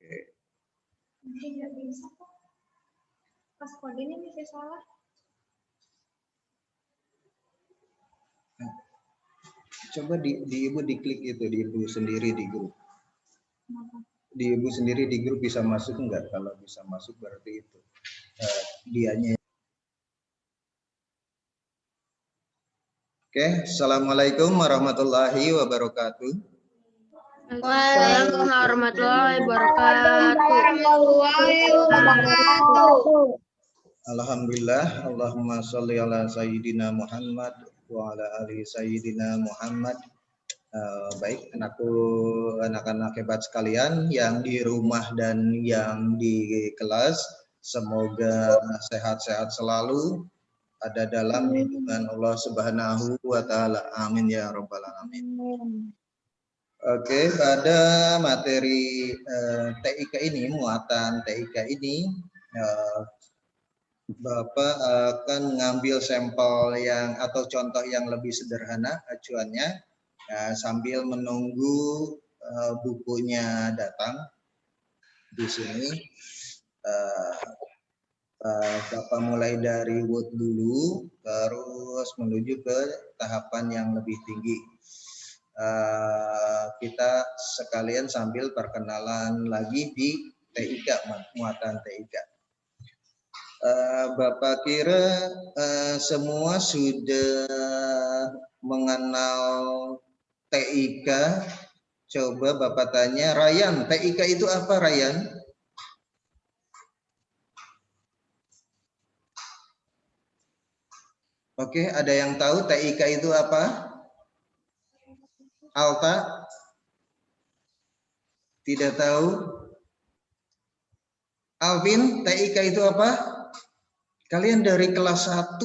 Oke. Tidak bisa kok. Pas kodenya masih salah. Coba di Ibu diklik itu, di Ibu sendiri di grup. Kenapa? Di Ibu sendiri di grup bisa masuk enggak? Kalau bisa masuk berarti itu dianya. Oke, Assalamualaikum warahmatullahi wabarakatuh. Waalaikumsalam warahmatullahi wabarakatuh. Alhamdulillah, Allahumma sholli ala Sayyidina Muhammad wa ala ali Sayyidina Muhammad. Baik, anak-anak hebat sekalian yang di rumah dan yang di kelas, semoga sehat-sehat selalu, ada dalam lindungan Allah Subhanahu wa taala. Amin ya rabbal alamin. Oke, pada materi TIK ini, muatan TIK ini, Bapak akan mengambil sampel yang atau contoh yang lebih sederhana acuannya, sambil menunggu bukunya datang di sini. Bapak mulai dari Word dulu, terus menuju ke tahapan yang lebih tinggi. Kita sekalian sambil perkenalan lagi di TIK, muatan TIK. Bapak kira semua sudah mengenal TIK. Coba Bapak tanya, Ryan, TIK itu apa, Ryan? Oke, ada yang tahu TIK itu apa? Alta? Tidak tahu? Alvin, TIK itu apa? Kalian dari kelas 1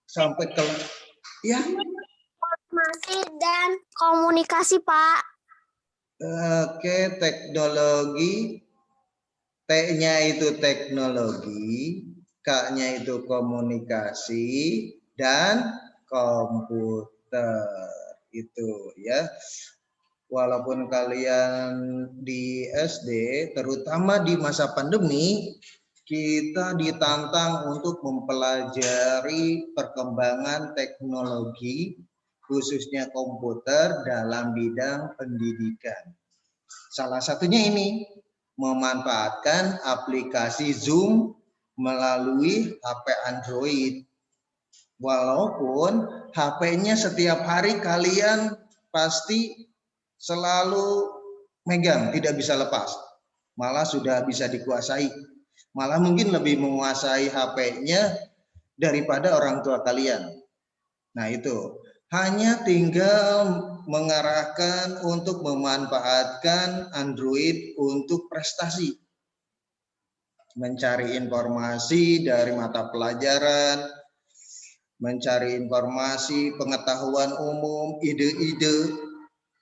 sampai kelas... Ya? Informasi dan komunikasi, Pak. Oke, teknologi. T-nya itu teknologi, K-nya itu komunikasi, dan komputer. Itu ya. Walaupun kalian di SD, terutama di masa pandemi, kita ditantang untuk mempelajari perkembangan teknologi, khususnya komputer dalam bidang pendidikan. Salah satunya ini, memanfaatkan aplikasi Zoom melalui HP Android. Walaupun HP-nya setiap hari kalian pasti selalu megang, tidak bisa lepas. Malah sudah bisa dikuasai. Malah mungkin lebih menguasai HP-nya daripada orang tua kalian. Nah itu, hanya tinggal mengarahkan untuk memanfaatkan Android untuk prestasi. Mencari informasi dari mata pelajaran, mencari informasi, pengetahuan umum, ide-ide.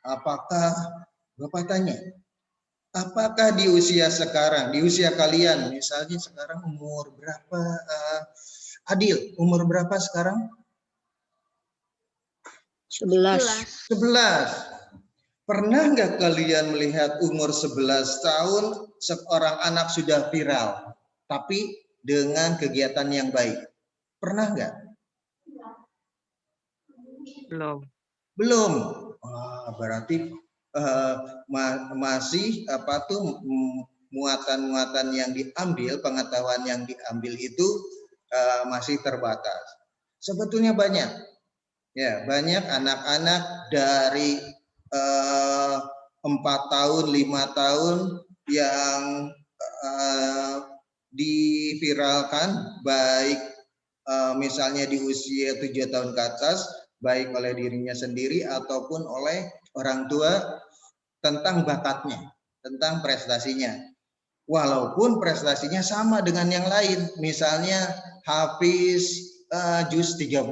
Apakah, Bapak tanya, apakah di usia sekarang, di usia kalian, misalnya sekarang umur berapa, Adil, umur berapa sekarang? 11. 11. Pernah nggak kalian melihat umur 11 tahun seorang anak sudah viral, tapi dengan kegiatan yang baik? Pernah nggak? Belum. Belum. Berarti masih muatan-muatan yang diambil, pengetahuan yang diambil itu masih terbatas. Sebetulnya banyak. Ya, banyak anak-anak dari 4 tahun, 5 tahun yang diviralkan, baik misalnya di usia 7 tahun ke atas, baik oleh dirinya sendiri ataupun oleh orang tua, tentang bakatnya, tentang prestasinya. Walaupun prestasinya sama dengan yang lain, misalnya hafiz juz 30.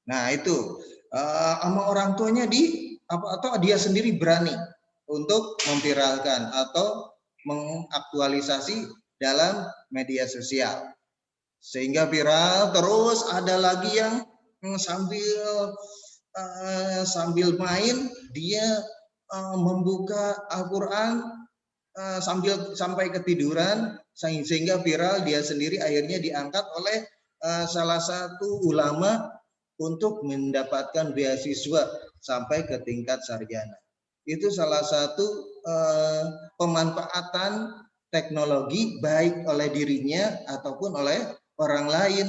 Nah itu sama orang tuanya atau dia sendiri berani untuk memviralkan atau mengaktualisasi dalam media sosial, sehingga viral. Terus ada lagi yang sambil main dia membuka Al-Quran sampai ketiduran sehingga viral, dia sendiri akhirnya diangkat oleh salah satu ulama untuk mendapatkan beasiswa sampai ke tingkat sarjana. Itu salah satu pemanfaatan teknologi baik oleh dirinya ataupun oleh orang lain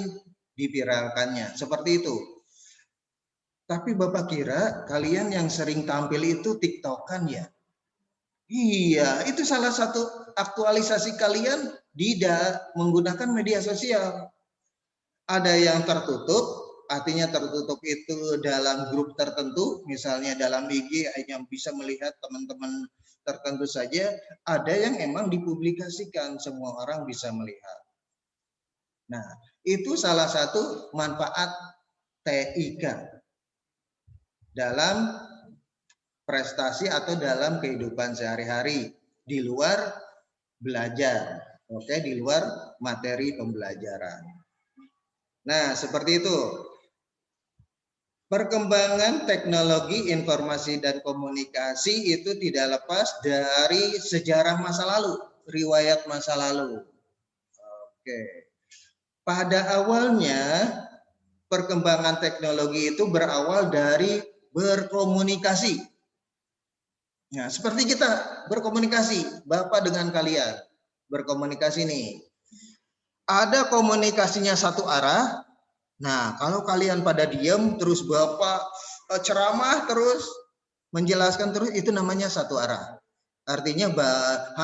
diviralkannya. Seperti itu. Tapi Bapak kira kalian yang sering tampil itu TikTokan ya? Iya, itu salah satu aktualisasi kalian menggunakan media sosial. Ada yang tertutup, artinya tertutup itu dalam grup tertentu, misalnya dalam IG hanya bisa melihat teman-teman tertentu saja. Ada yang emang dipublikasikan, semua orang bisa melihat. Nah, itu salah satu manfaat TIK dalam prestasi atau dalam kehidupan sehari-hari di luar belajar, oke, di luar materi pembelajaran. Nah, seperti itu. Perkembangan teknologi informasi dan komunikasi itu tidak lepas dari sejarah masa lalu, riwayat masa lalu. Oke. Pada awalnya perkembangan teknologi itu berawal dari berkomunikasi. Nah, seperti kita berkomunikasi, Bapak dengan kalian berkomunikasi nih. Ada komunikasinya satu arah. Nah, kalau kalian pada diam terus Bapak ceramah terus menjelaskan terus, itu namanya satu arah. Artinya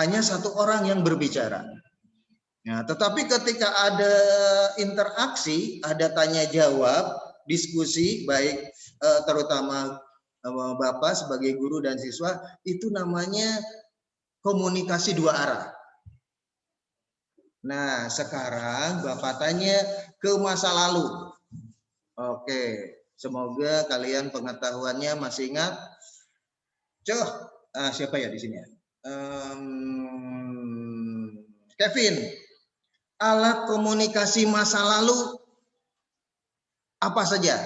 hanya satu orang yang berbicara. Nah, tetapi ketika ada interaksi, ada tanya jawab, diskusi, baik terutama Bapak sebagai guru dan siswa, itu namanya komunikasi dua arah. Nah, sekarang Bapak tanya ke masa lalu. Oke, semoga kalian pengetahuannya masih ingat. Siapa ya di sini? Kevin, alat komunikasi masa lalu apa saja?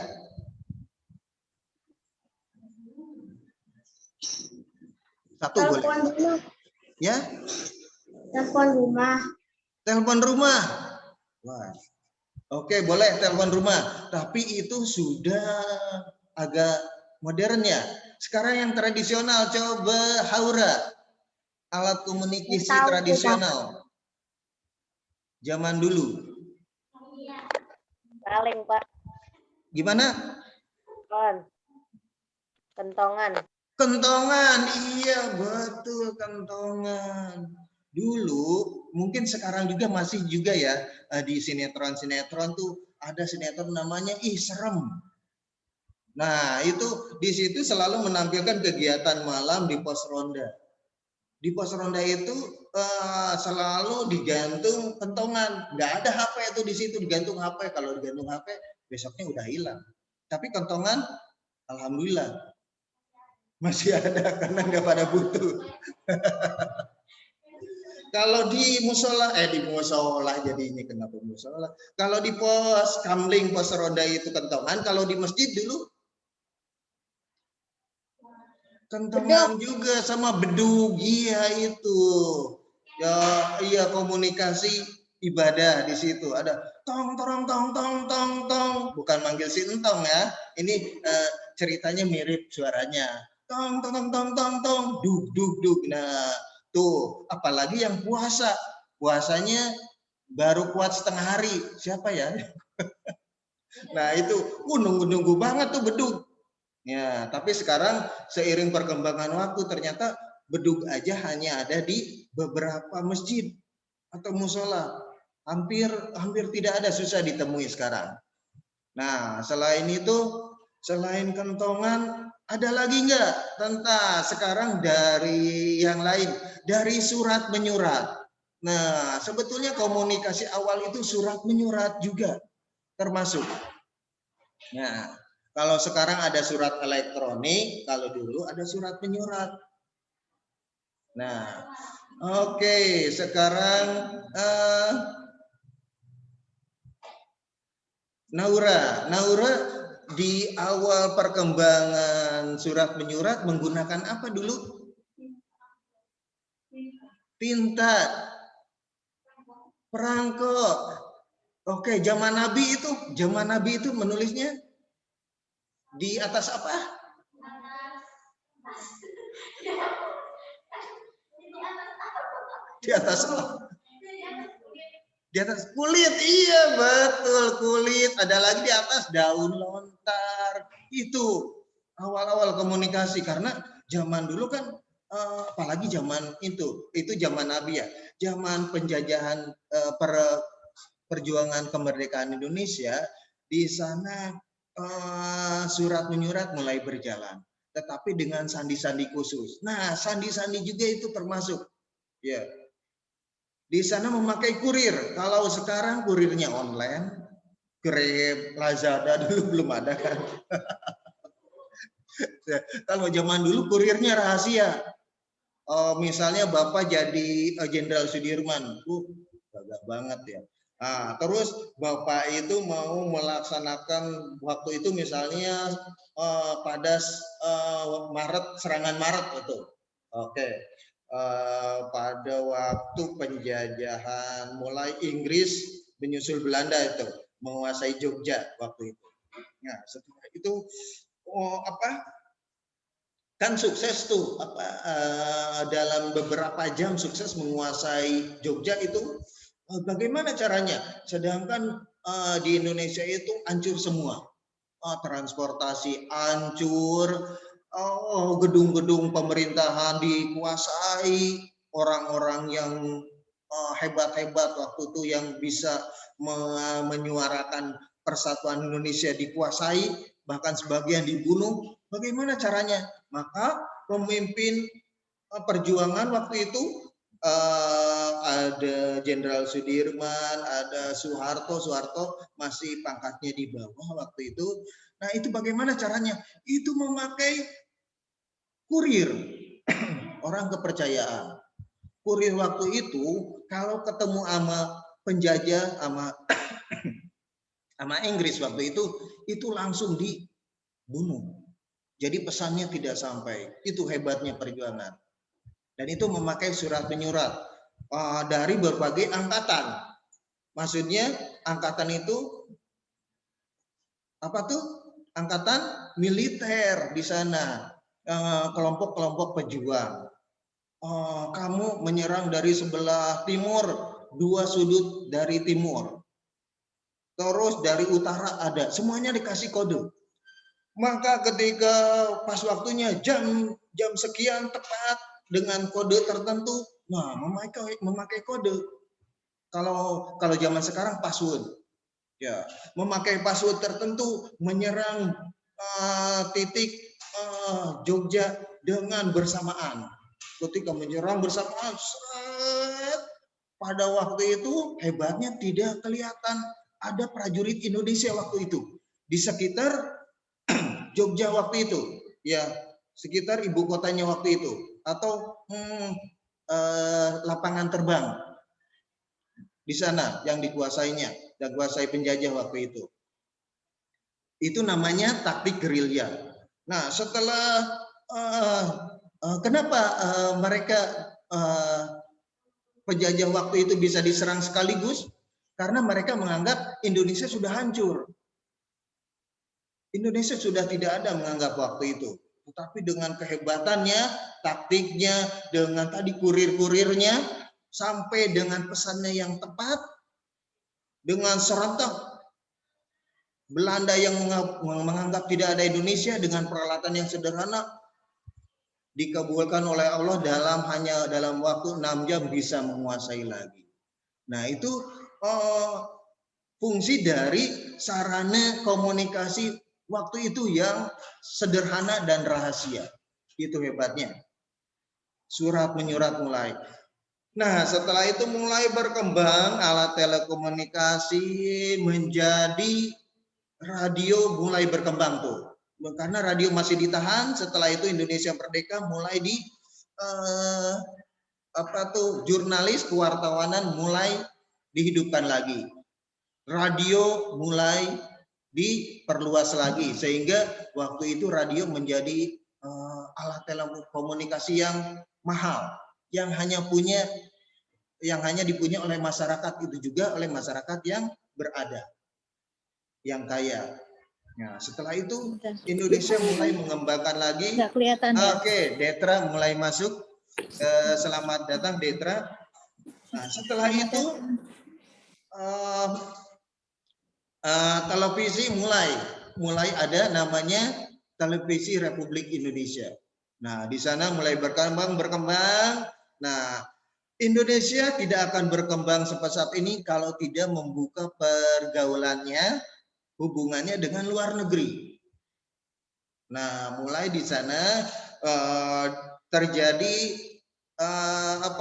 Satu boleh. Ya? Telepon rumah. Telepon rumah. Wah. Oke, boleh telepon rumah. Tapi itu sudah agak modern ya. Sekarang yang tradisional, coba Haura. Alat komunikasi tradisional. Zaman dulu. Kaleng, Pak. Gimana? Kentongan. Kentongan, iya betul, kentongan. Dulu, mungkin sekarang juga masih juga ya, di sinetron-sinetron tuh ada sinetron namanya Ih Serem. Nah, itu di situ selalu menampilkan kegiatan malam di pos ronda. Di pos ronda itu selalu digantung kentongan. Nggak ada HP itu di situ, digantung HP. Kalau digantung HP, besoknya udah hilang. Tapi kentongan, alhamdulillah masih ada karena nggak pada butuh. Kalau di musola, jadi ini kenapa musola? Kalau di pos kamling, pos ronda itu kentongan. Kalau di masjid dulu kentongan juga sama bedug, iya itu. Ya, iya komunikasi ibadah di situ ada tong tong tong tong tong tong, bukan manggil si entong ya. Ini ceritanya mirip suaranya. Tong tong tong tong tong tong, dug dug dug. Nah, tuh, apalagi yang puasa. Puasanya baru kuat setengah hari. Siapa ya? Nah, itu nunggu-nunggu banget tuh bedug. Ya, tapi sekarang seiring perkembangan waktu ternyata bedug aja hanya ada di beberapa masjid atau musola. Hampir tidak ada, susah ditemui sekarang. Nah, selain itu, selain kentongan, ada lagi enggak tentang sekarang dari yang lain, dari surat menyurat. Nah, sebetulnya komunikasi awal itu surat menyurat juga termasuk. Nah, kalau sekarang ada surat elektronik, kalau dulu ada surat menyurat. Nah, oke, sekarang Naura, di awal perkembangan surat menyurat menggunakan apa dulu? Tinta, perangko. Oke, zaman Nabi itu menulisnya di atas apa? Di atas apa? Di atas kulit, iya betul, kulit. Ada lagi di atas daun lontar. Itu awal-awal komunikasi, karena zaman dulu kan apalagi zaman itu zaman Nabi ya, zaman penjajahan perjuangan kemerdekaan Indonesia. Di sana surat menyurat mulai berjalan, tetapi dengan sandi-sandi khusus. Nah, sandi-sandi juga itu termasuk ya. Di sana memakai kurir. Kalau sekarang kurirnya online, Grab, Lazada, dulu belum ada kan. Kalau zaman dulu kurirnya rahasia. Misalnya Bapak jadi Jenderal Sudirman, gagah banget ya. Nah, terus Bapak itu mau melaksanakan waktu itu misalnya pada Maret, serangan Maret itu. Oke. Pada waktu penjajahan mulai Inggris menyusul Belanda itu menguasai Jogja waktu itu. Nah, setelah itu kan sukses tuh dalam beberapa jam sukses menguasai Jogja itu. Bagaimana caranya? Sedangkan di Indonesia itu hancur semua. Transportasi hancur, gedung-gedung pemerintahan dikuasai orang-orang yang hebat-hebat waktu itu yang bisa menyuarakan persatuan Indonesia dikuasai, bahkan sebagian dibunuh. Bagaimana caranya? Maka pemimpin perjuangan waktu itu ada Jenderal Sudirman, ada Soeharto masih pangkatnya di bawah waktu itu. Nah, itu bagaimana caranya? Itu memakai kurir, orang kepercayaan. Kurir waktu itu kalau ketemu sama penjajah, sama Inggris waktu itu langsung dibunuh. Jadi pesannya tidak sampai. Itu hebatnya perjuangan. Dan itu memakai surat menyurat dari berbagai angkatan. Maksudnya angkatan itu apa tuh? Angkatan militer di sana, kelompok-kelompok pejuang. Kamu menyerang dari sebelah timur, 2 sudut dari timur. Terus dari utara ada, semuanya dikasih kode. Maka ketika pas waktunya jam sekian tepat dengan kode tertentu, nah memakai kode. Kalau zaman sekarang password, ya memakai password tertentu menyerang titik Jogja dengan bersamaan. Ketika menyerang bersamaan, pada waktu itu hebatnya tidak kelihatan ada prajurit Indonesia waktu itu di sekitar Jogja waktu itu, ya sekitar ibu kotanya waktu itu, atau lapangan terbang di sana yang dikuasainya dan kuasai penjajah waktu itu. Itu namanya taktik gerilya. Nah, setelah kenapa mereka penjajah waktu itu bisa diserang sekaligus? Karena mereka menganggap Indonesia sudah hancur. Indonesia sudah tidak ada menganggap waktu itu. Tetapi dengan kehebatannya, taktiknya, dengan tadi kurir-kurirnya, sampai dengan pesannya yang tepat, dengan serentak Belanda yang menganggap tidak ada Indonesia dengan peralatan yang sederhana, dikabulkan oleh Allah dalam waktu 6 jam bisa menguasai lagi. Nah, itu fungsi dari sarana komunikasi waktu itu yang sederhana dan rahasia. Itu hebatnya. Surat menyurat mulai. Nah, setelah itu mulai berkembang alat telekomunikasi menjadi radio, mulai berkembang tuh. Karena radio masih ditahan, setelah itu Indonesia merdeka mulai jurnalis kewartawanan mulai dihidupkan lagi. Radio mulai diperluas lagi sehingga waktu itu radio menjadi alat telekomunikasi yang mahal, yang hanya dipunya oleh masyarakat, itu juga oleh masyarakat yang berada, yang kaya. Nah, setelah itu Indonesia mulai mengembangkan lagi. Nggak kelihatan ya. Oke, Detra mulai masuk. Selamat datang Detra. Nah, setelah itu televisi mulai ada namanya Televisi Republik Indonesia. Nah, di sana mulai berkembang. Nah, Indonesia tidak akan berkembang sepesat ini kalau tidak membuka pergaulannya, hubungannya dengan luar negeri. Nah, mulai di sana terjadi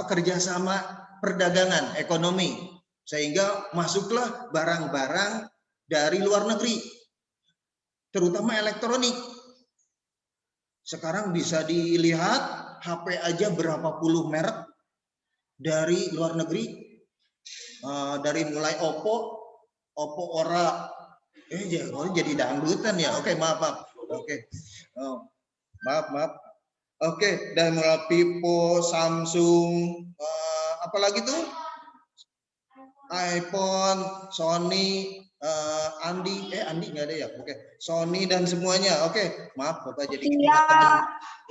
kerjasama perdagangan ekonomi, sehingga masuklah barang-barang dari luar negeri, terutama elektronik. Sekarang bisa dilihat HP aja berapa puluh merek dari luar negeri, dari mulai Oppo, Ora, jadi dangdutan ya. Oke, maaf. Oke, maaf. Oke, dan mulai Vivo, Samsung, apalagi tuh, iPhone, Sony, Andi nggak ada ya? Oke, Sony dan semuanya. Oke, maaf Bapak jadi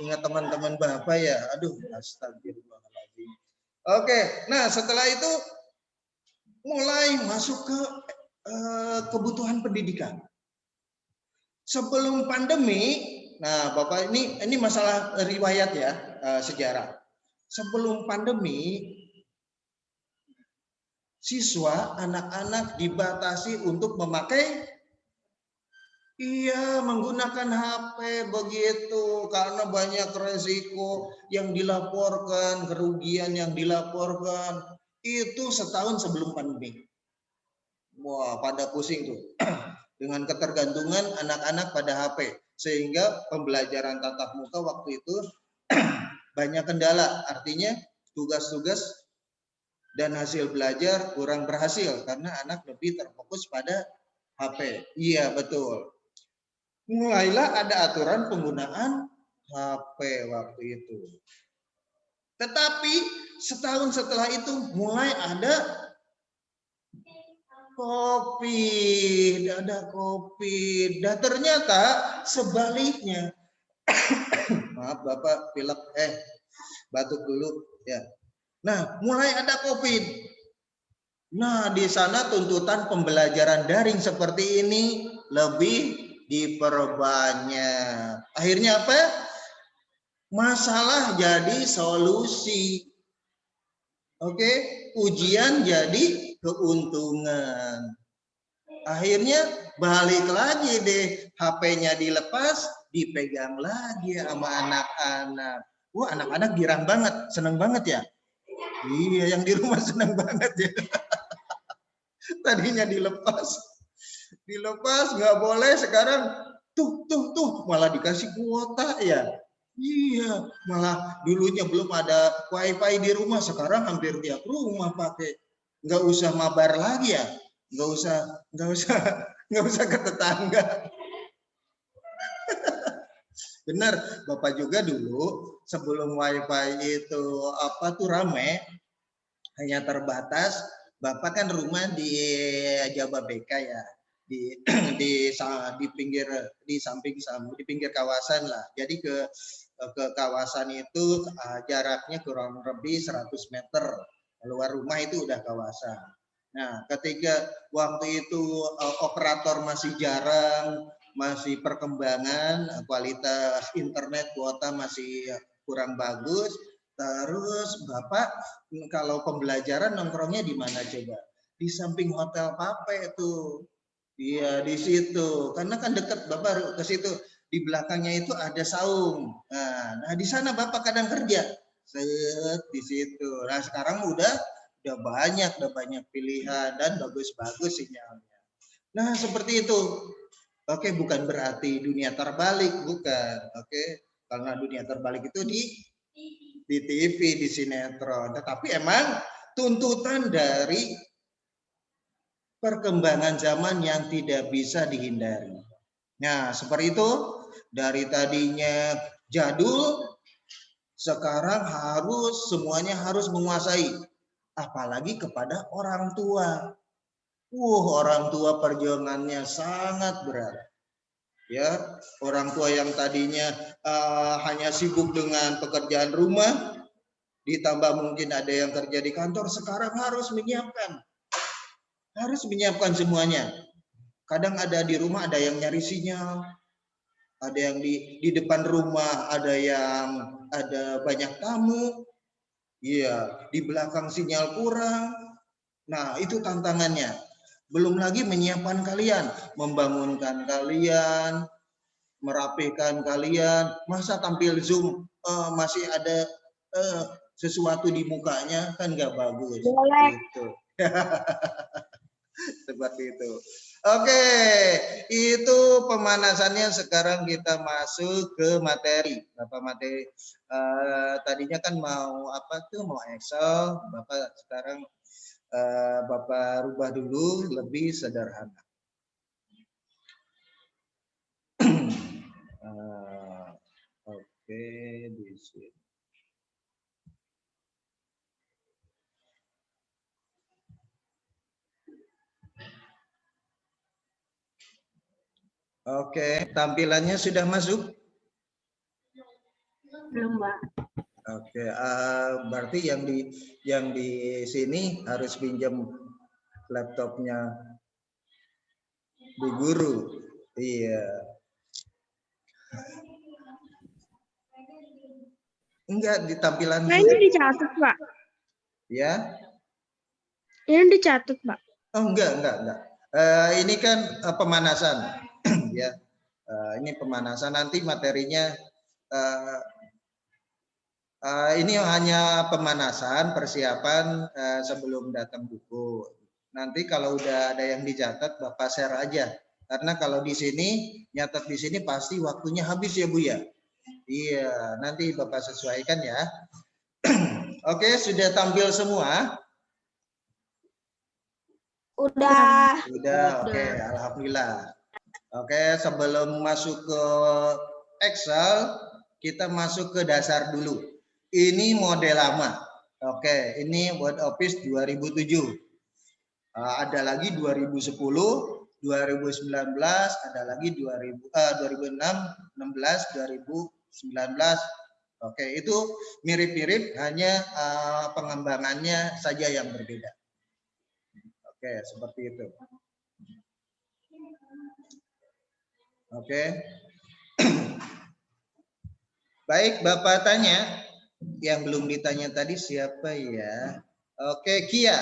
ingat teman-teman Bapak ya. Aduh, astagfirullahaladzim. Oke, nah setelah itu mulai masuk ke kebutuhan pendidikan. Sebelum pandemi, nah Bapak ini masalah riwayat ya, sejarah. Sebelum pandemi, siswa, anak-anak dibatasi untuk memakai menggunakan HP begitu, karena banyak resiko yang dilaporkan, kerugian yang dilaporkan. Itu setahun sebelum pandemi. Wah, pada pusing tuh. Dengan ketergantungan anak-anak pada HP. Sehingga pembelajaran tatap muka waktu itu banyak kendala. Artinya tugas-tugas dan hasil belajar kurang berhasil karena anak lebih terfokus pada HP. Iya, betul. Mulailah ada aturan penggunaan HP waktu itu. Tetapi setahun setelah itu mulai ada COVID. Dan ternyata sebaliknya. Maaf Bapak, pilek, batuk dulu ya. Nah, mulai ada COVID. Nah, di sana tuntutan pembelajaran daring seperti ini lebih diperbanyak. Akhirnya apa? Masalah jadi solusi. Oke, ujian jadi keuntungan. Akhirnya balik lagi deh, HP-nya dilepas, dipegang lagi sama anak-anak. Wah, anak-anak girang banget, seneng banget ya. Iya, yang di rumah seneng banget ya. Tadinya dilepas nggak boleh, sekarang tuh malah dikasih kuota ya. Iya, malah dulunya belum ada wifi di rumah, sekarang hampir tiap rumah pakai. Nggak usah mabar lagi ya, nggak usah ke tetangga. Benar, Bapak juga dulu sebelum wifi itu rame, hanya terbatas. Bapak kan rumah di Jababeka ya, di pinggir kawasan lah. Jadi ke kawasan itu jaraknya kurang lebih 100 meter. Keluar rumah itu udah kawasan. Nah, ketika waktu itu operator masih jarang, masih perkembangan, kualitas internet kuota masih kurang bagus. Terus Bapak kalau pembelajaran nongkrongnya di mana coba? Di samping Hotel Pape tuh. Iya, di situ. Karena kan dekat Bapak ke situ. Di belakangnya itu ada saung. Nah, di sana Bapak kadang kerja. Set di situ. Nah, sekarang udah banyak pilihan dan bagus-bagus sinyalnya. Nah, seperti itu. Oke, bukan berarti dunia terbalik, bukan. Oke, karena dunia terbalik itu di TV, di sinetron. Tetapi emang tuntutan dari perkembangan zaman yang tidak bisa dihindari. Nah, seperti itu, dari tadinya jadul, sekarang semuanya harus menguasai, apalagi kepada orang tua. Orang tua perjuangannya sangat berat. Ya, orang tua yang tadinya hanya sibuk dengan pekerjaan rumah, ditambah mungkin ada yang kerja di kantor, sekarang harus menyiapkan semuanya. Kadang ada di rumah ada yang nyari sinyal, ada yang di depan rumah ada banyak tamu, iya, di belakang sinyal kurang. Nah, itu tantangannya. Belum lagi menyiapkan kalian, membangunkan kalian, merapihkan kalian. Masa tampil Zoom masih ada sesuatu di mukanya, kan nggak bagus. Gitu. Seperti itu. Oke, itu pemanasannya. Sekarang kita masuk ke materi. Bapak materi tadinya kan mau apa tuh, mau Excel. Bapak sekarang Bapak rubah dulu lebih sederhana. Oke, di sini. Oke, tampilannya sudah masuk? Belum, Mbak. Oke, berarti yang di sini harus pinjam laptopnya Bu Guru. Iya. Enggak, di tampilan Nah, ini dicatat, Pak. Ya. Ini dicatat, Pak. Oh, enggak. Ini kan pemanasan. Ya. Ini pemanasan, nanti materinya ini hanya pemanasan, persiapan sebelum datang buku. Nanti kalau udah ada yang dicatat, Bapak share aja. Karena kalau di sini, nyatat di sini pasti waktunya habis ya Bu ya. Iya, nanti Bapak sesuaikan ya. Oke, sudah tampil semua? Udah. Oke, alhamdulillah. Oke, sebelum masuk ke Excel, kita masuk ke dasar dulu. Ini model lama. Oke, ini Word Office 2007. Ada lagi 2010, 2019, ada lagi 2006, 16, 2019. Oke, itu mirip-mirip, hanya pengembangannya saja yang berbeda. Oke, seperti itu. Oke. Baik, Bapak tanya. Yang belum ditanya tadi siapa ya? Oke, Kia.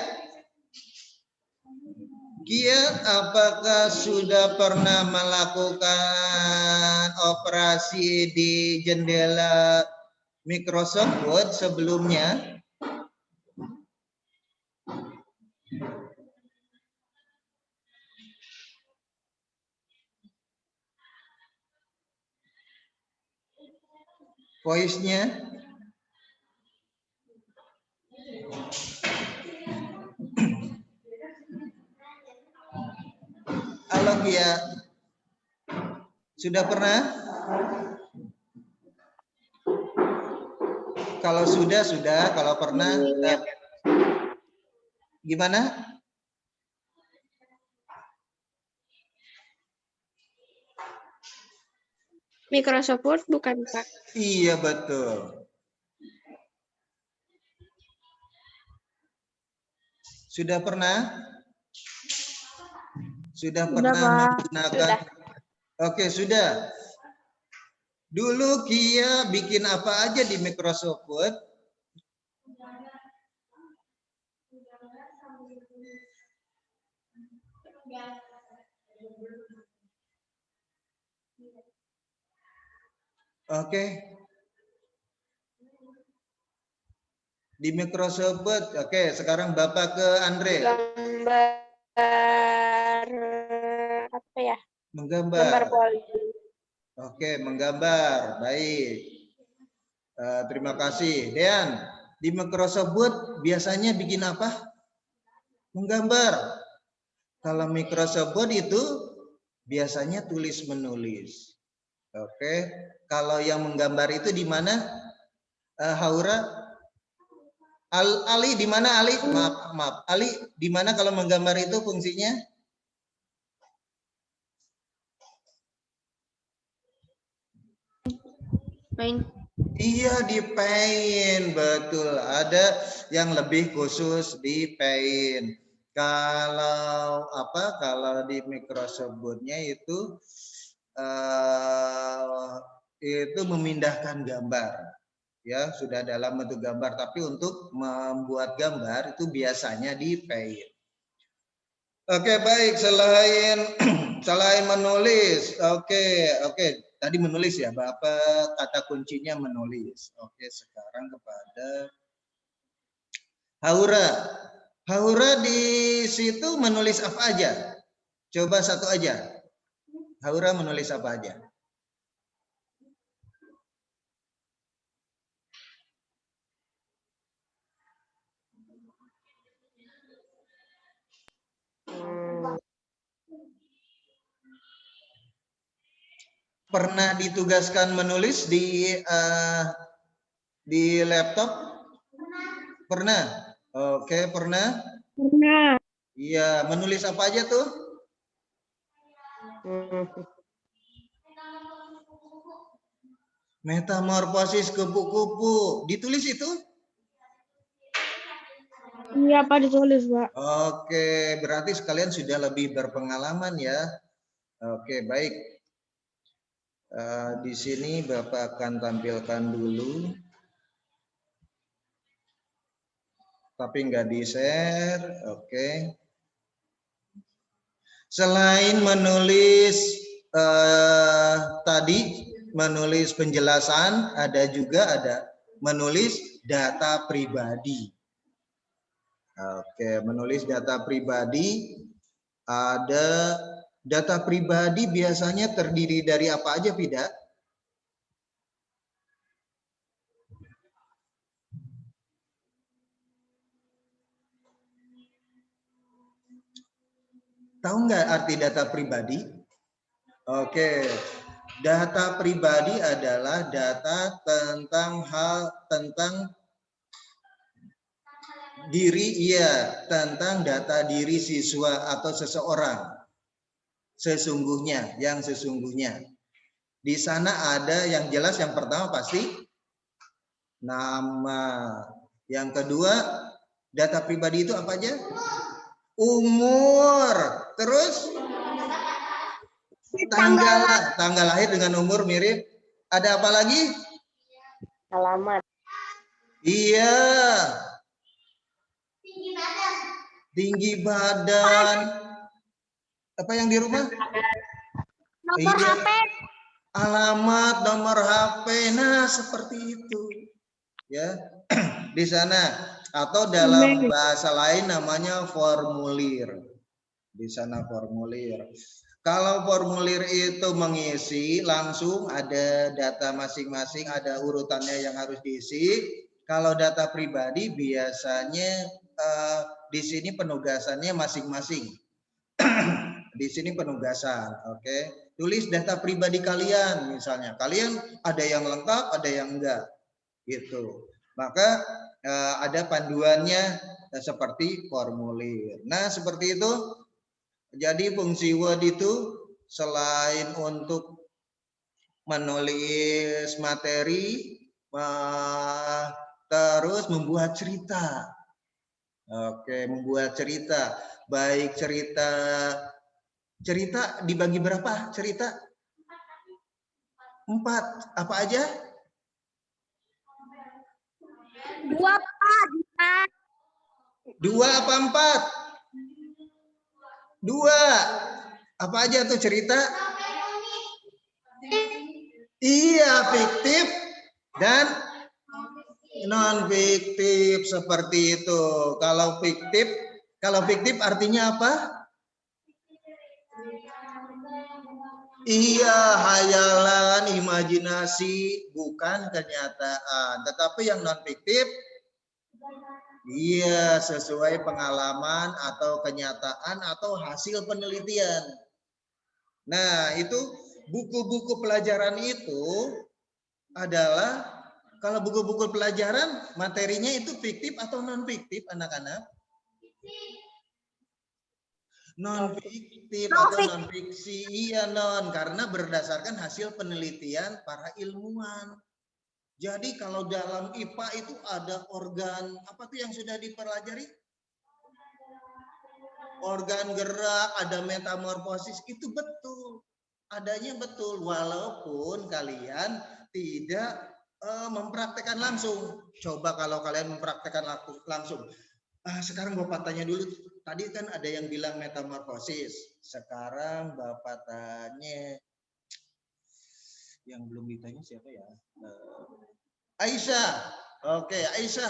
Kia, apakah sudah pernah melakukan operasi di jendela Microsoft Word sebelumnya? Voice-nya? Halo Kia. Sudah pernah? Kalau sudah, kalau pernah gimana? Microsoft Word bukan, Pak? Iya, betul. Sudah pernah? Sudah pernah menggunakan? Oke, sudah. Dulu Kia bikin apa aja di Microsoft Word? Oke. Di Microsoft Word. Oke, sekarang Bapak ke Andre. Gambar apa ya? Menggambar. Gambar poli. Oke, menggambar. Baik. Terima kasih. Dean, di Microsoft Word biasanya bikin apa? Menggambar. Kalau Microsoft Word itu biasanya tulis menulis. Oke. Kalau yang menggambar itu di mana? Haura? Ali di mana Ali? Maaf. Ali di mana kalau menggambar itu fungsinya? Main. Iya di Paint, betul. Ada yang lebih khusus di Paint. Kalau apa? Kalau di Microsoft Word-nya itu memindahkan gambar. Ya, sudah dalam bentuk gambar, tapi untuk membuat gambar itu biasanya di Paint. Oke, baik. Selain menulis, oke. Tadi menulis ya, Bapak kata kuncinya menulis. Oke, sekarang kepada Haura. Haura di situ menulis apa aja? Coba satu aja. Haura menulis apa aja? Pernah ditugaskan menulis di laptop? Pernah? Oke, pernah? Pernah. Iya, menulis apa aja tuh? Metamorfosis kupu-kupu. Ditulis itu? Iya, Pak, ditulis, Pak. Oke, berarti sekalian sudah lebih berpengalaman ya. Oke, baik. Di sini Bapak akan tampilkan dulu. Tapi nggak di-share. Oke. Selain menulis tadi, menulis penjelasan, ada menulis data pribadi. Oke, menulis data pribadi. Ada data pribadi biasanya terdiri dari apa aja, Pida? Tahu nggak arti data pribadi? Oke, data pribadi adalah data tentang diri, tentang data diri siswa atau seseorang. Yang sesungguhnya. Di sana ada yang jelas, yang pertama pasti nama. Yang kedua, data pribadi itu apa aja? Umur. Terus tanggal lahir dengan umur mirip. Ada apa lagi? Alamat. Iya. Tinggi badan. Apa yang di rumah? Nomor HP. Alamat, nomor HP. Nah, seperti itu. Ya. Di sana, atau dalam bahasa lain namanya formulir. Di sana formulir. Kalau formulir itu mengisi langsung ada data masing-masing, ada urutannya yang harus diisi. Kalau data pribadi biasanya di sini penugasannya masing-masing. Di sini penugasan, oke. Tulis data pribadi kalian, misalnya. Kalian ada yang lengkap, ada yang enggak, gitu. Maka ada panduannya seperti formulir. Nah, seperti itu. Jadi fungsi Word itu selain untuk menulis materi, terus membuat cerita. Oke, membuat cerita. Baik cerita dibagi berapa? Cerita? 4. Apa aja? 2, Pak. 2 apa 4? 2. Apa aja tuh cerita? Iya, fiktif dan non fiktif, seperti itu. Kalau fiktif artinya apa? Iya, hayalan, imajinasi, bukan kenyataan. Tetapi yang non fiktif Iya, sesuai pengalaman atau kenyataan atau hasil penelitian. Nah, itu buku-buku pelajaran itu adalah, kalau buku-buku pelajaran materinya itu fiktif atau non fiktif anak-anak? Non fiktif atau non fiksi? Iya non, karena berdasarkan hasil penelitian para ilmuwan. Jadi kalau dalam IPA itu ada organ apa tuh yang sudah dipelajari? Organ gerak, ada metamorfosis, itu betul. Adanya betul, walaupun kalian tidak mempraktekkan langsung. Coba kalau kalian mempraktekkan langsung. Sekarang Bapak tanya dulu, tadi kan ada yang bilang metamorfosis. Sekarang Bapak tanya, yang belum ditanya siapa ya? Aisyah. Oke, Aisyah.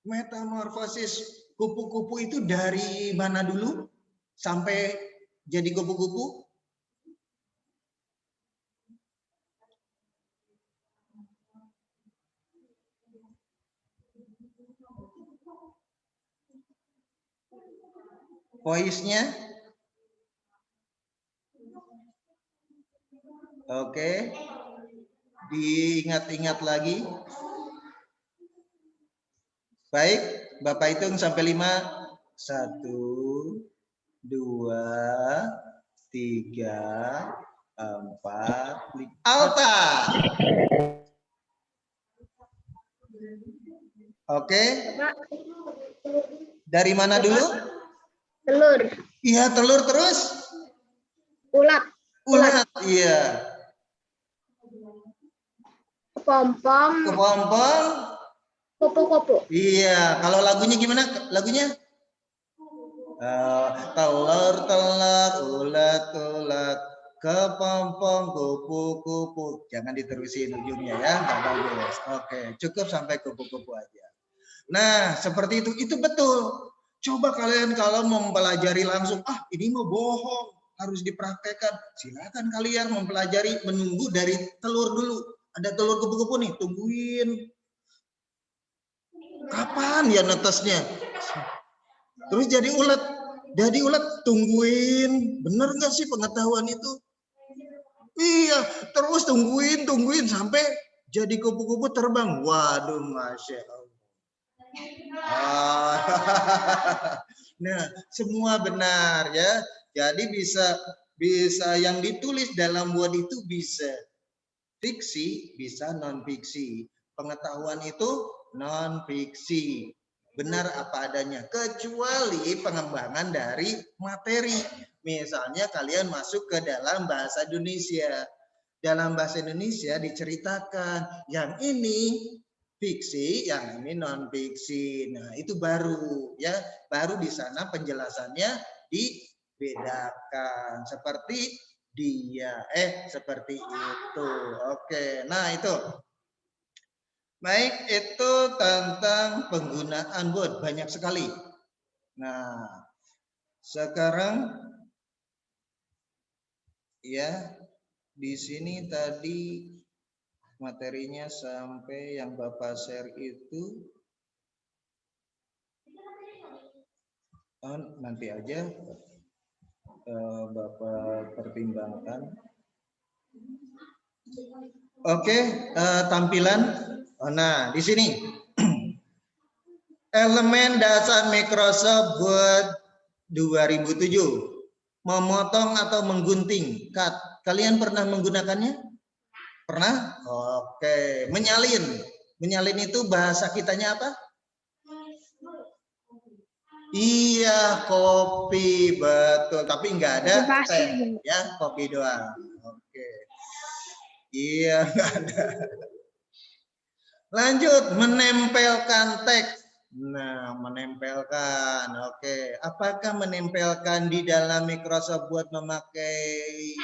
Metamorfosis kupu-kupu itu dari mana dulu sampai jadi kupu-kupu? Voice-nya? Oke. Diingat-ingat lagi. Baik, Bapak hitung sampai 5. 1, 2, 3, 4, 5. Alta. Oke. Dari mana dulu? Telur. Iya, telur terus? Ulat. Ulat, iya. Kepompong. Kepompong. Kupu-kupu. Iya, kalau lagunya gimana? Lagunya? Telur-telur, ulat-ulat, kepompong, kupu-kupu. Jangan diterusin ujungnya ya, nggak bagus. Oke, cukup sampai kupu-kupu aja. Nah, seperti itu betul. Coba kalian kalau mempelajari langsung, ini mau bohong, harus dipraktekkan. Silakan kalian mempelajari, menunggu dari telur dulu. Ada telur kupu-kupu nih, tungguin. Kapan ya netesnya? Terus jadi ulat. Jadi ulat, tungguin. Bener nggak sih pengetahuan itu? Iya, terus tungguin sampai jadi kupu-kupu terbang. Waduh, Masya Allah. Nah, semua benar ya. Jadi bisa yang ditulis dalam Word itu bisa fiksi, bisa non fiksi. Pengetahuan itu non fiksi. Benar apa adanya, kecuali pengembangan dari materi. Misalnya kalian masuk ke dalam bahasa Indonesia. Dalam bahasa Indonesia diceritakan yang ini fiksi, yang ini non fiksi. Nah, itu baru ya, baru di sana penjelasannya dibedakan seperti dia, seperti itu. Oke, nah itu. Baik, itu tentang penggunaan Word, banyak sekali. Nah, sekarang ya di sini tadi materinya sampai yang Bapak share itu nanti aja Bapak pertimbangkan. Oke, tampilan. Nah, di sini elemen dasar Microsoft Word 2007, memotong atau menggunting. Cut. Kalian pernah menggunakannya? Pernah? Oke. Menyalin. Menyalin itu bahasa kitanya apa? Iya, kopi, betul. Tapi nggak ada teh, ya, kopi doang. Oke. Iya, nggak ada. Lanjut, menempelkan teks. Nah, menempelkan. Oke. Apakah menempelkan di dalam Microsoft Word memakai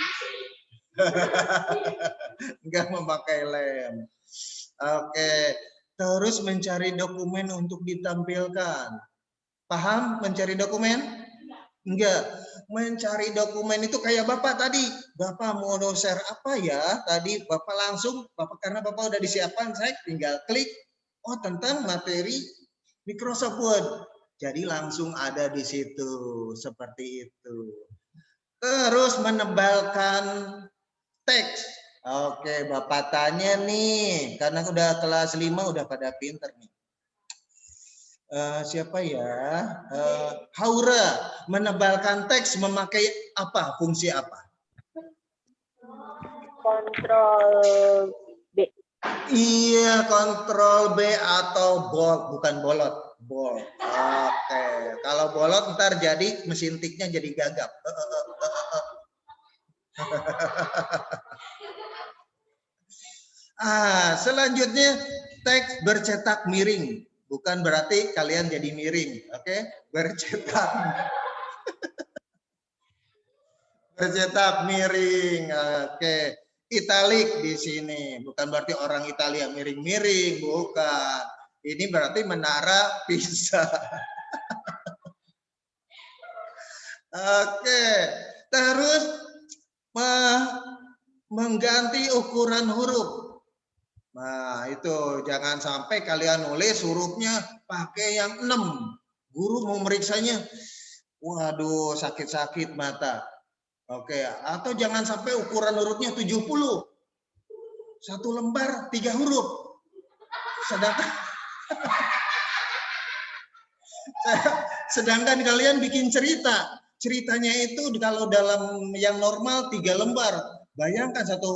enggak memakai lem. Oke. Terus mencari dokumen untuk ditampilkan. Paham mencari dokumen? Enggak. Mencari dokumen itu kayak Bapak tadi. Bapak mau share apa ya? Tadi Bapak langsung, karena Bapak udah disiapkan, saya tinggal klik. Oh, tentang materi Microsoft Word. Jadi langsung ada di situ seperti itu. Terus menebalkan teks. Oke, Bapak tanya nih, karena udah kelas 5 udah pada pinter nih. Siapa ya? Haura, menebalkan teks memakai apa? Fungsi apa? Kontrol B. Iya, kontrol B atau bold, bukan bolot, bold. Oke, kalau bolot ntar jadi mesin tiknya jadi gagap. Selanjutnya teks bercetak miring, bukan berarti kalian jadi miring, oke? Bercetak, bercetak miring, oke? Italik di sini, bukan berarti orang Italia miring-miring, bukan. Ini berarti menara Pisa. Oke, terus mengganti ukuran huruf. Nah, itu jangan sampai kalian nulis hurufnya pakai yang 6. Guru mau meriksanya, waduh sakit-sakit mata. Oke, atau jangan sampai ukuran hurufnya 70. Satu lembar 3 huruf. Sedangkan kalian bikin cerita. Ceritanya itu kalau dalam yang normal 3 lembar. Bayangkan satu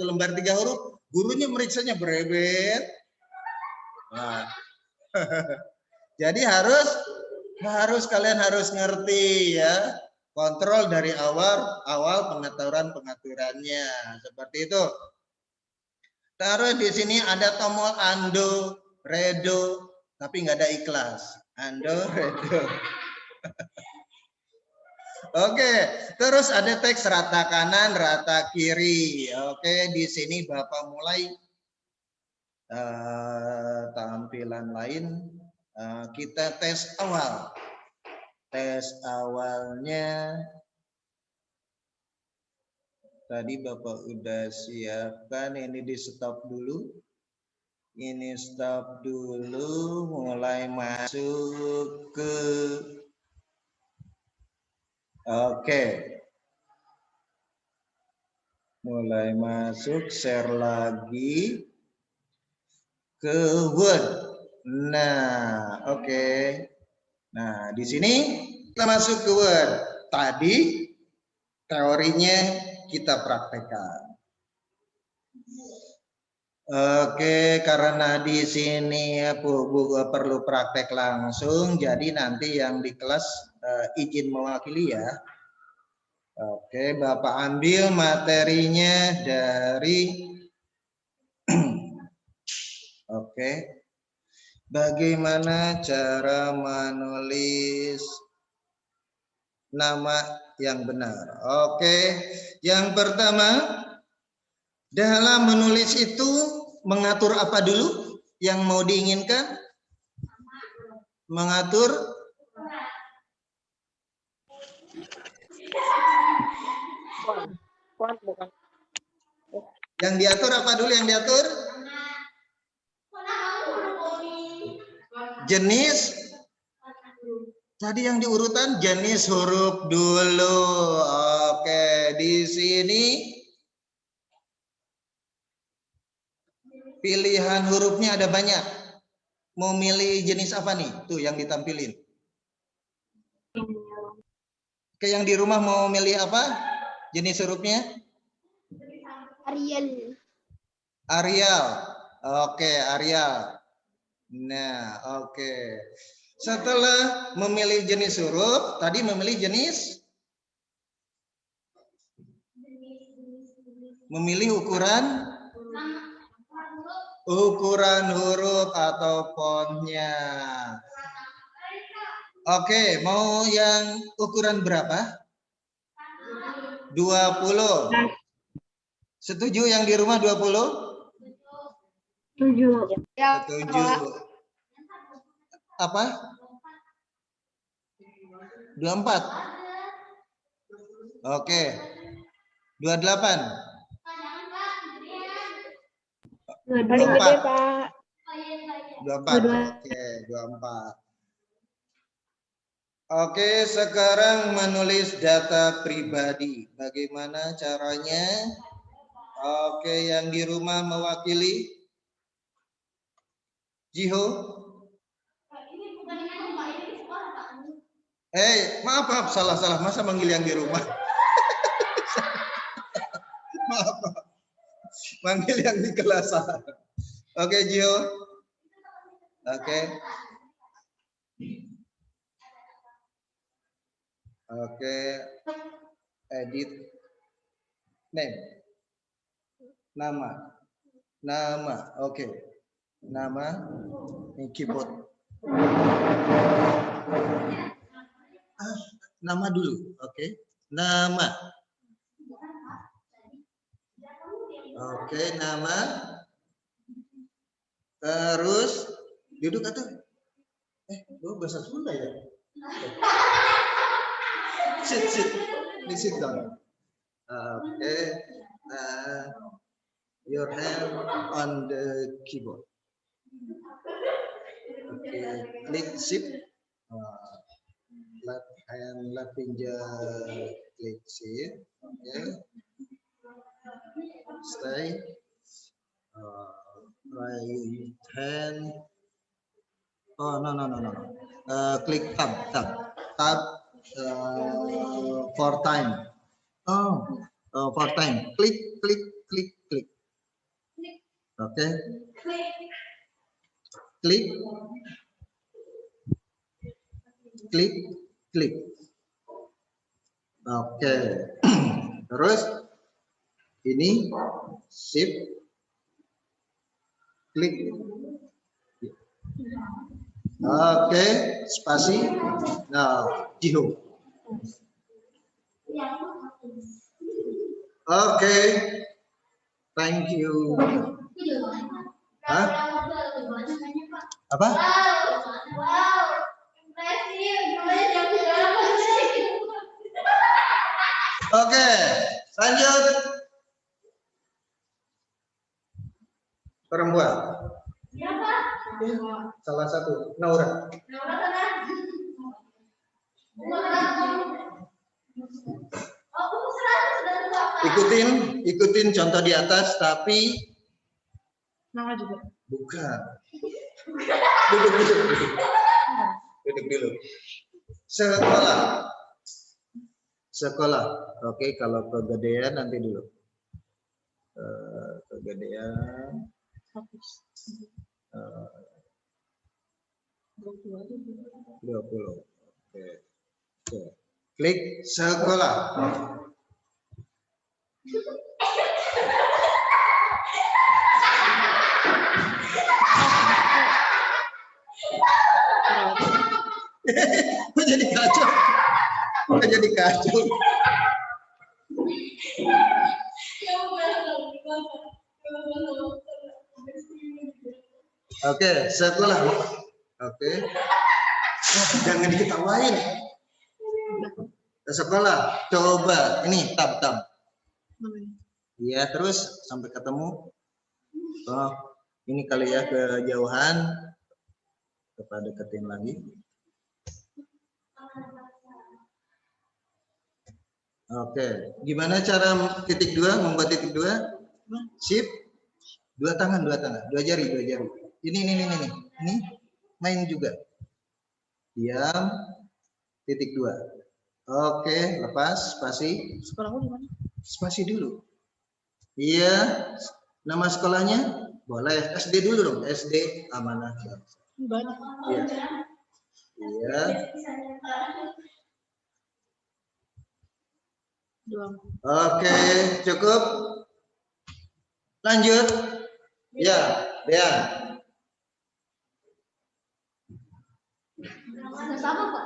lembar 3 huruf, gurunya meriksanya berebet. Nah. Jadi harus kalian harus ngerti ya. Kontrol dari awal pengaturannya seperti itu. Taruh di sini ada tombol ando, redo, tapi nggak ada ikhlas. Ando, redo. Oke, terus ada teks rata kanan, rata kiri. Oke, di sini Bapak mulai tampilan lain. Kita tes awal. Tes awalnya tadi Bapak udah siapkan, ini di stop dulu. Ini stop dulu, mulai masuk ke oke. Mulai masuk, share lagi ke Word. Nah, oke. Nah, di sini kita masuk ke Word. Tadi teorinya kita praktekkan. Oke, karena di sini perlu praktek langsung, jadi nanti yang di kelas izin mewakili ya. Oke, Bapak ambil materinya dari oke. Bagaimana cara menulis nama yang benar? Oke, yang pertama dalam menulis itu mengatur apa dulu yang mau diinginkan? Mengatur Font bukan. yang diatur apa dulu yang diatur? Jenis. Tadi yang diurutan jenis huruf dulu. Oke, di sini pilihan hurufnya ada banyak. Mau milih jenis apa nih? Tuh yang ditampilin. Oke, yang di rumah mau milih apa? Jenis hurufnya? Arial. Arial. Oke, Arial. Nah, oke. Setelah memilih jenis huruf, tadi memilih jenis? Memilih ukuran huruf atau fontnya. Oke, mau yang ukuran berapa? 20. Setuju yang di rumah 20? Setuju. Setuju. Apa? 24. Oke. 28. Paling gede, Pak. 24. Oke, 24. Oke, sekarang menulis data pribadi. Bagaimana caranya? Oke, yang di rumah mewakili. Jiho. Maaf, salah. Masa manggil yang di rumah? Maaf. Manggil yang di kelas. Oke, Jiho. Oke. Oke. Edit. Name. Nama. Oke. Nama. Ini keyboard. Nama dulu. Oke. Nama. Oke, nama. Terus duduk atau? Bahasa Sunda ya? Sit. Ini sit down. Oke. Your hand on the keyboard. Oke, klik shift. Left finger klik shift. Oke. Stay. Right hand. Oh, no. Klik tab. For time. For time. Klik. Oke. Klik. Oke. Terus ini shift. Klik. Oke, spasi. Nah, Jiho. Oke. Thank you. Hah? Apa? Oke, lanjut. Perempuan. Salah satu, Naura. Ikutin contoh di atas, tapi Nama juga. bukan. Duduk dulu. Sekolah. Oke, kalau kegedean nanti dulu. Kegedean. 20. Oke. Klik sekolah. Kok jadi kacau? Oke, sekolah. Oke. Jangan diketawain. Sekolah. Coba ini tab. Iya, terus sampai ketemu. Oh, ini kali ya kejauhan. Coba deketin lagi. Oke, gimana cara membuat titik 2? Shift, dua tangan, dua jari. Ini main juga. Diam, titik 2. Oke, lepas spasi. Sekolahmu di mana? Spasi dulu. Iya, nama sekolahnya boleh. SD dulu dong, SD Amanah. Banyak. Iya. Oke, cukup. Lanjut. Ya, Dean. Sama, Pak.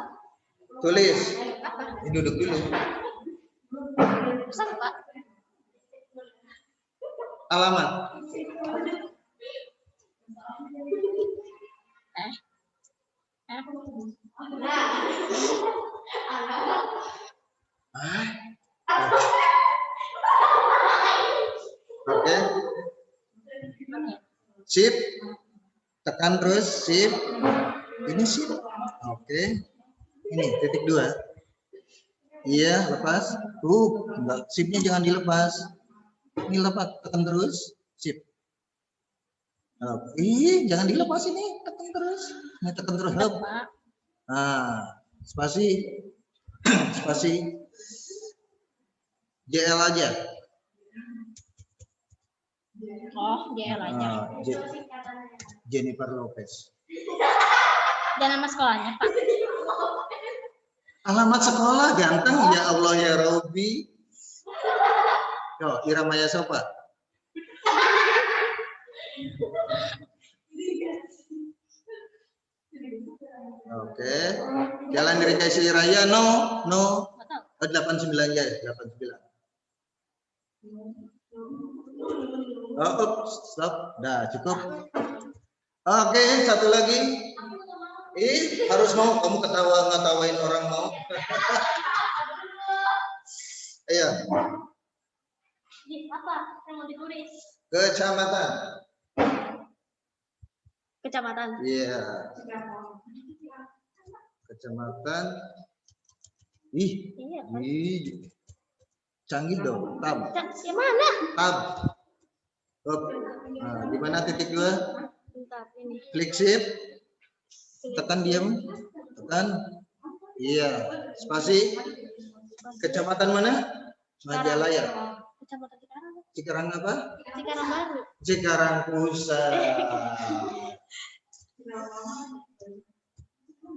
Tulis. Duduk dulu. Sama, Pak. Alamat. Oke. Shift. Tekan terus, sip. Ini sip. Oke. Ini titik 2. Iya, lepas. Enggak, sipnya jangan dilepas. Ini lepas, tekan terus, sip. Jangan dilepas ini, tekan terus. Ini tekan terus. Nah, spasi. Spasi. JL aja. Oh, JL aja. Jennifer Lopez. Dan nama sekolahnya, Pak. Alamat sekolah ganteng ya Allah ya Robi. Yo, Iramaya Sopa. Oke. Jalan Irigasi Raya no. 89 ya, 89. Stop. Dah cukup. Oke, satu lagi. Harus mau kamu ngatawain orang mau. Ayo. Apa yang mau ditulis? Kecamatan. Kecamatan. Iya. Kecamatan. Iya, kan? Canggih dong. Tab. Yang mana? Tab. Nah, di mana titik 2? Bentar, ini. Klik shift. Tekan diam. Tekan. Iya. Spasi. Kecamatan mana? Majalaya. Kecamatan Cikarang. Cikarang apa? Cikarang Baru. Cikarang Pusat.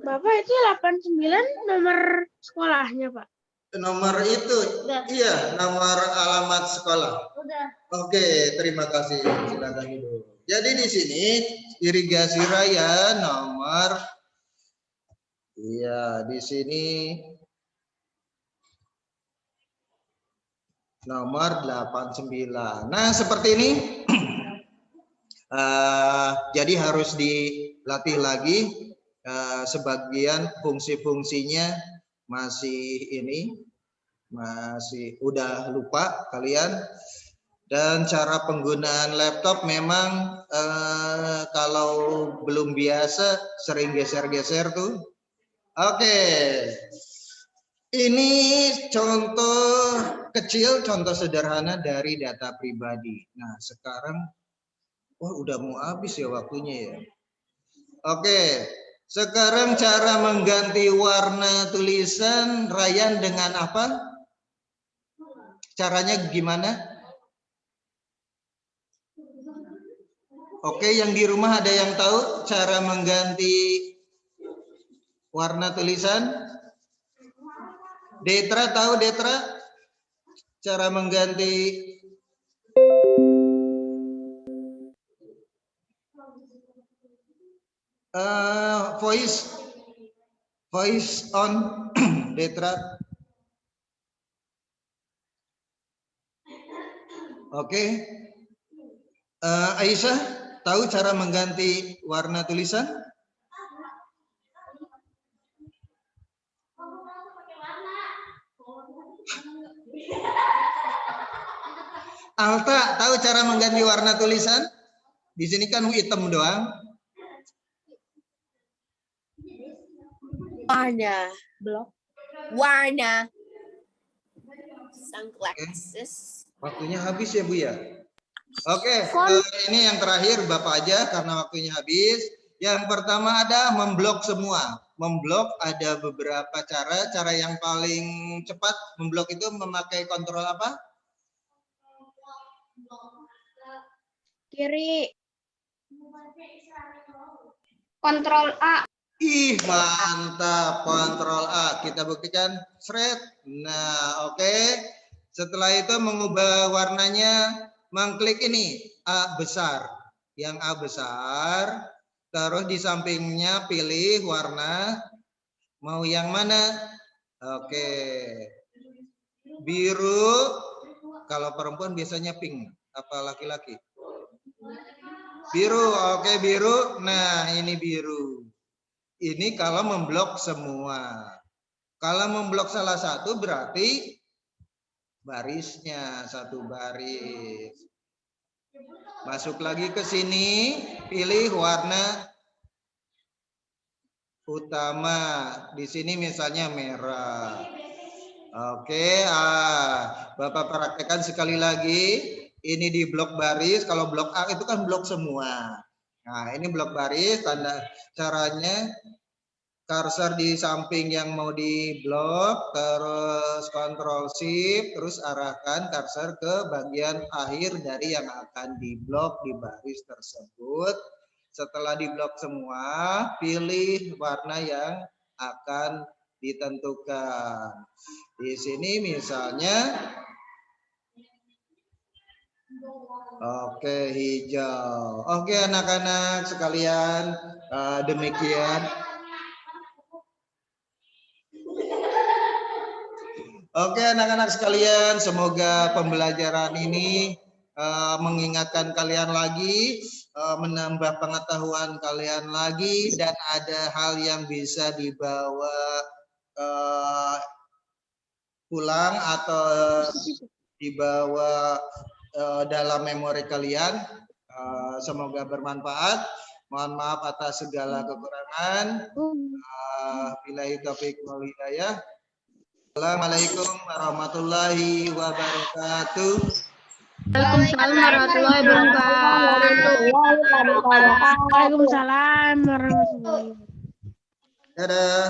Bapak itu 89 nomor sekolahnya, Pak. Nomor itu. Udah. Iya, nomor alamat sekolah. Udah. Oke, terima kasih. Silakan dulu. Jadi di sini Irigasi Raya nomor. Iya, di sini nomor 89. Nah, seperti ini. Jadi harus dilatih lagi. Sebagian fungsi-fungsinya masih udah lupa kalian. Dan cara penggunaan laptop memang kalau belum biasa sering geser-geser tuh. Oke. Ini contoh kecil, contoh sederhana dari data pribadi. Nah, sekarang udah mau habis ya waktunya ya. Oke. Sekarang cara mengganti warna tulisan Ryan dengan apa? Caranya gimana? Oke, yang di rumah ada yang tahu cara mengganti warna tulisan? Detra tahu Detra? Cara mengganti voice on Detra. Oke. Aisyah tahu cara mengganti warna tulisan? Alta tahu cara mengganti warna tulisan? Di sini kan hitam doang. Warna. Sunglasses. Waktunya habis ya Bu ya. Oke, ini yang terakhir Bapak aja karena waktunya habis. Yang pertama ada memblok semua. Memblok ada beberapa cara. Cara yang paling cepat memblok itu memakai kontrol apa? Kiri. Kontrol A. Mantap, kontrol A. Kita buktikan, shred. Nah, oke. Setelah itu mengubah warnanya, mengklik ini A besar. Yang A besar, terus di sampingnya pilih warna. Mau yang mana? Oke. Biru. Kalau perempuan biasanya pink. Apa laki-laki? Biru. Oke, biru. Nah, ini biru. Ini kalau memblok semua. Kalau memblok salah satu berarti barisnya satu baris. Masuk lagi ke sini, pilih warna utama. Di sini misalnya merah. Oke, Bapak praktekkan sekali lagi. Ini di blok baris. Kalau blok A itu kan blok semua. Nah, ini blok baris. Tanda caranya cursor di samping yang mau di blok, terus Ctrl Shift, terus arahkan cursor ke bagian akhir dari yang akan di blok di baris tersebut. Setelah di blok semua, pilih warna yang akan ditentukan. Di sini misalnya oke, hijau. Oke, anak-anak sekalian, demikian. Oke, anak-anak sekalian, semoga pembelajaran ini mengingatkan kalian lagi, menambah pengetahuan kalian lagi, dan ada hal yang bisa dibawa pulang atau dibawa dalam memori kalian. Semoga bermanfaat. Mohon maaf atas segala kekurangan. Billahi taufiq wal hidayah. Assalamualaikum warahmatullahi wabarakatuh. Waalaikumsalam warahmatullahi wabarakatuh. Waalaikumsalam warahmatullahi wabarakatuh. Dadah.